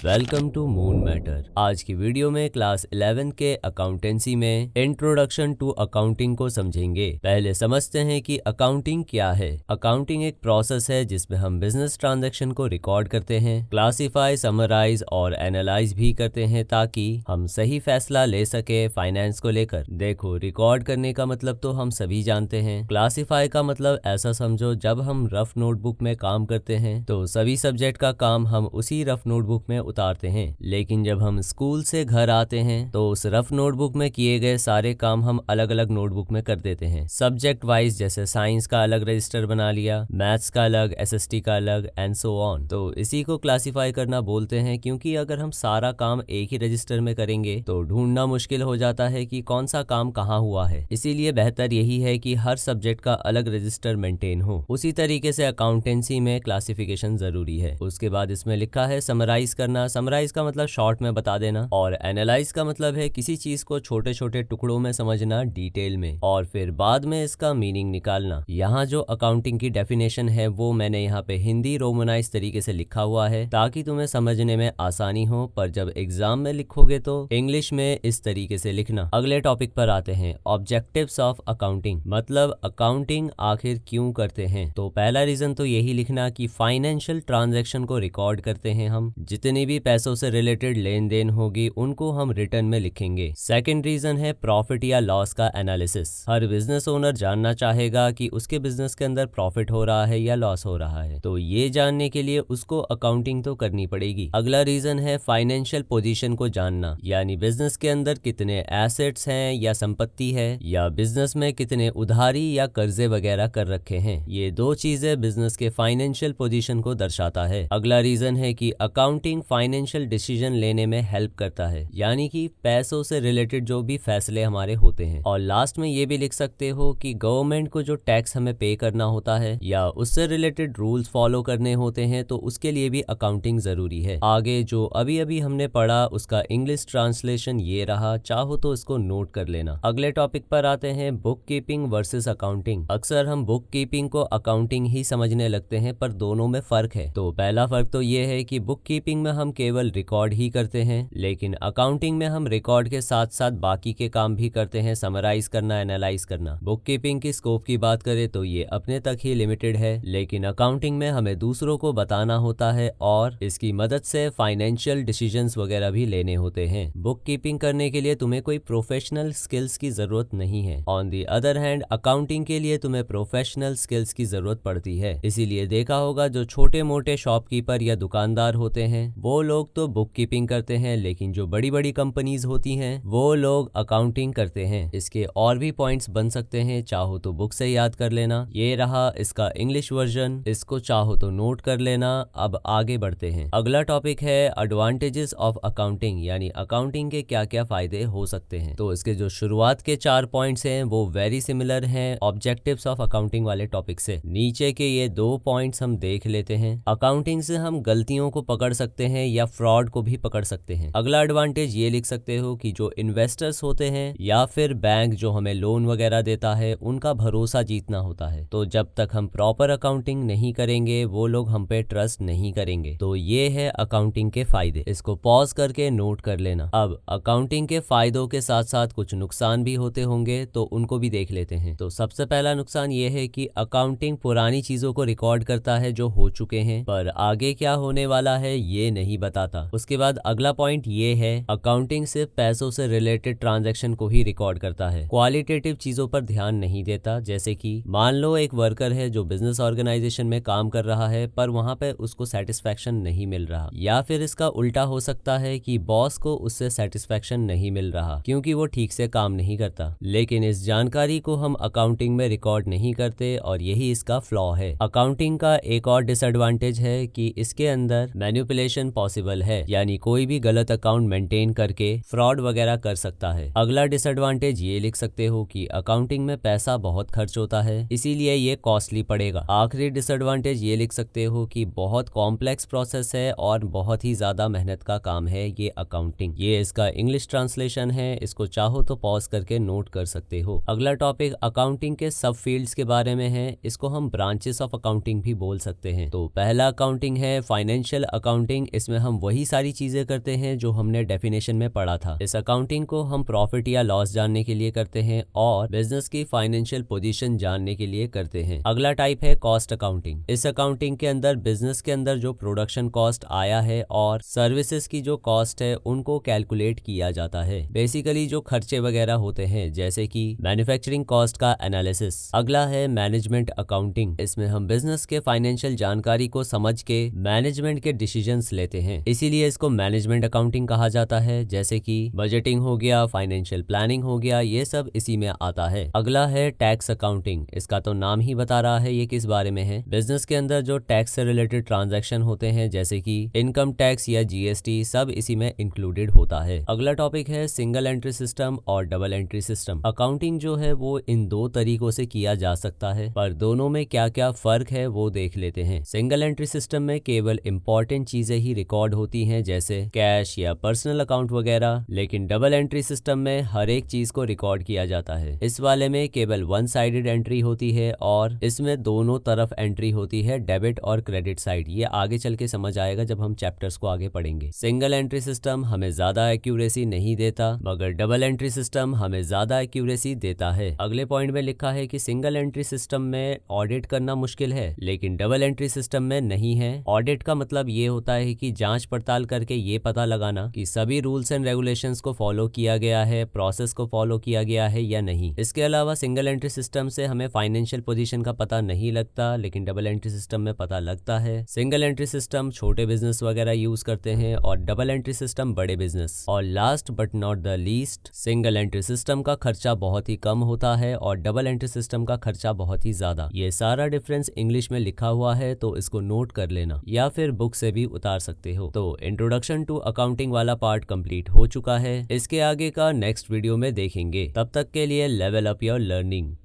Welcome to moon matter. आज की video में क्लास 11 के अकाउंटेंसी में इंट्रोडक्शन टू अकाउंटिंग को समझेंगे। पहले समझते हैं कि अकाउंटिंग क्या है। अकाउंटिंग एक प्रोसेस है जिसमें हम बिजनेस ट्रांजैक्शन को रिकॉर्ड करते हैं, क्लासिफाई, समराइज और एनालाइज भी करते हैं ताकि हम सही फैसला ले सके फाइनेंस को लेकर। देखो, रिकॉर्ड करने का मतलब तो हम सभी जानते हैं। क्लासिफाई का मतलब ऐसा समझो, जब हम रफ नोटबुक में काम करते हैं तो सभी सब्जेक्ट का काम हम उसी रफ नोटबुक में उतारते हैं, लेकिन जब हम स्कूल से घर आते हैं तो उस रफ नोटबुक में किए गए सारे काम हम अलग अलग नोटबुक में कर देते हैं, सब्जेक्ट वाइज। जैसे साइंस का अलग रजिस्टर बना लिया, मैथ्स का अलग, एसएसटी का अलग एंड सो ऑन। तो इसी को क्लासिफाई करना बोलते हैं, क्योंकि अगर हम सारा काम एक ही रजिस्टर में करेंगे तो ढूंढना मुश्किल हो जाता है कि कौन सा काम कहाँ हुआ है। इसीलिए बेहतर यही है कि हर सब्जेक्ट का अलग रजिस्टर मेंटेन हो। उसी तरीके से अकाउंटेंसी में क्लासिफिकेशन जरूरी है। उसके बाद इसमें लिखा है समराइज करना। समराइज का मतलब शॉर्ट में बता देना, और एनालाइज का मतलब है किसी चीज को छोटे छोटे टुकड़ों में समझना डिटेल में, और फिर बाद में इसका मीनिंग निकालना। यहाँ जो अकाउंटिंग की डेफिनेशन है वो मैंने यहाँ पे हिंदी रोमनाइज तरीके से लिखा हुआ है ताकि तुम्हें समझने में आसानी हो, पर जब एग्जाम में लिखोगे तो इंग्लिश में इस तरीके से लिखना। अगले टॉपिक पर आते हैं, ऑब्जेक्टिव्स ऑफ अकाउंटिंग। मतलब अकाउंटिंग आखिर क्यों करते हैं। तो पहला रीजन तो यही लिखना कि फाइनेंशियल ट्रांजैक्शन को रिकॉर्ड करते हैं हम। जितने भी पैसों से रिलेटेड लेन देन होगी उनको हम रिटर्न में लिखेंगे। सेकंड रीजन है प्रॉफिट या लॉस का एनालिसिस। हर बिजनेस ओनर जानना चाहेगा कि उसके बिजनेस के अंदर प्रॉफिट हो रहा है या लॉस हो रहा है, तो ये जानने के लिए उसको अकाउंटिंग तो करनी पड़ेगी। अगला रीजन है फाइनेंशियल पोजीशन को जानना, यानी बिजनेस के अंदर कितने एसेट्स हैं या संपत्ति है, या बिजनेस में कितने उधारी या कर्जे वगैरह कर रखे हैं। ये दो चीजें बिजनेस के फाइनेंशियल पोजीशन को दर्शाता है। अगला रीजन है कि अकाउंटिंग फाइनेंशियल डिसीजन लेने में हेल्प करता है, यानी कि पैसों से रिलेटेड जो भी फैसले हमारे होते हैं। और लास्ट में ये भी लिख सकते हो कि गवर्नमेंट को जो टैक्स हमें पे करना होता है या उससे रिलेटेड रूल्स फॉलो करने होते हैं, तो उसके लिए भी अकाउंटिंग जरूरी है। आगे जो अभी अभी हमने पढ़ा उसका इंग्लिश ट्रांसलेशन ये रहा, चाहो तो इसको नोट कर लेना। अगले टॉपिक पर आते हैं, बुक कीपिंग वर्सेस अकाउंटिंग। अक्सर हम बुक कीपिंग को अकाउंटिंग ही समझने लगते हैं, पर दोनों में फर्क है। तो पहला फर्क तो ये है कि बुक कीपिंग में हम केवल रिकॉर्ड ही करते हैं, लेकिन अकाउंटिंग में हम रिकॉर्ड के साथ साथ बाकी के काम भी करते हैं, समराइज करना, एनालाइज करना। बुक कीपिंग की स्कोप की बात करें तो ये अपने तक ही लिमिटेड है, लेकिन अकाउंटिंग में हमें दूसरों को बताना होता है और इसकी मदद से फाइनेंशियल डिसीजंस वगैरह भी लेने होते हैं। बुक कीपिंग करने के लिए तुम्हें कोई प्रोफेशनल स्किल्स की जरूरत नहीं है। On the other hand accounting के लिए तुम्हें प्रोफेशनल स्किल्स की जरूरत पड़ती है। इसीलिए देखा होगा जो छोटे मोटे शॉपकीपर या दुकानदार होते हैं वो लोग तो बुक कीपिंग करते हैं, लेकिन जो बड़ी बड़ी कंपनीज होती हैं वो लोग अकाउंटिंग करते हैं। इसके और भी पॉइंट्स बन सकते हैं, चाहो तो बुक से याद कर लेना। ये रहा इसका इंग्लिश वर्जन, इसको चाहो तो नोट कर लेना। अब आगे बढ़ते हैं। अगला टॉपिक है एडवांटेजेस ऑफ अकाउंटिंग, यानी अकाउंटिंग के क्या क्या फायदे हो सकते हैं। तो इसके जो शुरुआत के 4 पॉइंट्स हैं वो वेरी सिमिलर हैं ऑब्जेक्टिव्स ऑफ अकाउंटिंग वाले टॉपिक से। नीचे के ये 2 पॉइंट्स हम देख लेते हैं। अकाउंटिंग से हम गलतियों को पकड़ सकते हैं या फ्रॉड को भी पकड़ सकते हैं। अगला एडवांटेज ये लिख सकते हो कि जो इन्वेस्टर्स होते हैं या फिर बैंक जो हमें लोन वगैरह देता है उनका भरोसा जीतना होता है। तो जब तक हम प्रॉपर अकाउंटिंग नहीं करेंगे वो लोग हम पे ट्रस्ट नहीं करेंगे। तो ये है अकाउंटिंग के फायदे, इसको पॉज करके नोट कर लेना। अब अकाउंटिंग के फायदों के साथ साथ कुछ नुकसान भी होते होंगे, तो उनको भी देख लेते हैं। तो सबसे पहला नुकसान ये है कि अकाउंटिंग पुरानी चीजों को रिकॉर्ड करता है जो हो चुके हैं, पर आगे क्या होने वाला है ये नहीं बताता। उसके बाद अगला पॉइंट ये है, अकाउंटिंग सिर्फ पैसों से रिलेटेड ट्रांजैक्शन को ही रिकॉर्ड करता है, क्वालिटेटिव चीजों पर ध्यान नहीं देता। जैसे कि मान लो एक वर्कर है जो बिजनेस ऑर्गेनाइजेशन में काम कर रहा है, पर वहां पे उसको सेटिस्फैक्शन नहीं मिल रहा, या फिर इसका उल्टा हो सकता है कि बॉस को उससे सेटिस्फैक्शन नहीं मिल रहा क्योंकि वो ठीक से काम नहीं करता। लेकिन इस जानकारी को हम अकाउंटिंग में रिकॉर्ड नहीं करते और यही इसका फ्लॉ है। अकाउंटिंग का एक और डिसएडवांटेज है कि इसके अंदर मैनिपुलेशन पॉसिबल है, यानी कोई भी गलत अकाउंट मेंटेन करके फ्रॉड वगैरह कर सकता है। अगला डिसएडवांटेज ये लिख सकते हो कि अकाउंटिंग में पैसा बहुत खर्च होता है, इसीलिए ये कॉस्टली पड़ेगा। आखिरी डिसएडवांटेज ये लिख सकते हो कि बहुत कॉम्प्लेक्स प्रोसेस है और बहुत ही ज्यादा मेहनत का काम है ये अकाउंटिंग। ये इसका इंग्लिश ट्रांसलेशन है, इसको चाहो तो पॉज करके नोट कर सकते हो। अगला टॉपिक अकाउंटिंग के सब फील्ड्स के बारे में है, इसको हम ब्रांचेस ऑफ अकाउंटिंग भी बोल सकते हैं। तो पहला अकाउंटिंग है फाइनेंशियल अकाउंटिंग, इसमें इसमें हम वही सारी चीजें करते हैं जो हमने डेफिनेशन में पढ़ा था। इस अकाउंटिंग को हम प्रॉफिट या लॉस जानने के लिए करते हैं और बिजनेस की फाइनेंशियल पोजीशन जानने के लिए करते हैं। अगला टाइप है कॉस्ट अकाउंटिंग। इस अकाउंटिंग के अंदर बिजनेस के अंदर जो प्रोडक्शन कॉस्ट आया है और सर्विसेज की जो कॉस्ट है उनको कैलकुलेट किया जाता है। बेसिकली जो खर्चे वगैरह होते हैं जैसे कि मैन्युफैक्चरिंग कॉस्ट का एनालिसिस। अगला है मैनेजमेंट अकाउंटिंग। इसमें हम बिजनेस के फाइनेंशियल जानकारी को समझ के मैनेजमेंट के डिसीजंस लेते हैं, इसीलिए इसको मैनेजमेंट अकाउंटिंग कहा जाता है। जैसे कि बजटिंग हो गया, फाइनेंशियल प्लानिंग हो गया, ये सब इसी में आता है। अगला है टैक्स अकाउंटिंग। इसका तो नाम ही बता रहा है ये किस बारे में है। बिजनेस के अंदर जो टैक्स से रिलेटेड ट्रांजैक्शन होते हैं जैसे कि इनकम टैक्स या जीएसटी, सब इसी में इंक्लूडेड होता है। अगला टॉपिक है सिंगल एंट्री सिस्टम और डबल एंट्री सिस्टम। अकाउंटिंग जो है वो इन दो तरीकों से किया जा सकता है, पर दोनों में क्या क्या फर्क है वो देख लेते हैं। सिंगल एंट्री सिस्टम में केवल इंपॉर्टेंट चीजें ही रिकॉर्ड होती हैं जैसे कैश या पर्सनल अकाउंट वगैरह, लेकिन डबल एंट्री सिस्टम में हर एक चीज को रिकॉर्ड किया जाता है। इस वाले में केवल वन साइडेड एंट्री होती है और इसमें दोनों तरफ एंट्री होती है, डेबिट और क्रेडिट साइड। ये आगे चल के समझ आएगा जब हम चैप्टर्स को आगे पढ़ेंगे। सिंगल एंट्री सिस्टम हमें ज्यादा एक्यूरेसी नहीं देता, मगर डबल एंट्री सिस्टम हमें ज्यादा एक्यूरेसी देता है। अगले पॉइंट में लिखा है कि सिंगल एंट्री सिस्टम में ऑडिट करना मुश्किल है, लेकिन डबल एंट्री सिस्टम में नहीं है। ऑडिट का मतलब ये होता है कि जांच पड़ताल करके ये पता लगाना कि सभी रूल्स एंड रेगुलेशंस को फॉलो किया गया है, प्रोसेस को फॉलो किया गया है या नहीं। इसके अलावा सिंगल एंट्री सिस्टम से हमें फाइनेंशियल पोजीशन का पता नहीं लगता, लेकिन डबल एंट्री सिस्टम में पता लगता है। सिंगल एंट्री सिस्टम छोटे बिजनेस वगैरह यूज करते हैं और डबल एंट्री सिस्टम बड़े बिजनेस। और last but not the least, single entry system का खर्चा बहुत ही कम होता है और डबल एंट्री सिस्टम का खर्चा बहुत ही ज्यादा। ये सारा डिफरेंस इंग्लिश में लिखा हुआ है तो इसको नोट कर लेना या फिर बुक से भी उतार सकते हो। तो इंट्रोडक्शन टू अकाउंटिंग वाला पार्ट कंप्लीट हो चुका है। इसके आगे का नेक्स्ट वीडियो में देखेंगे। तब तक के लिए लेवल अप योर लर्निंग।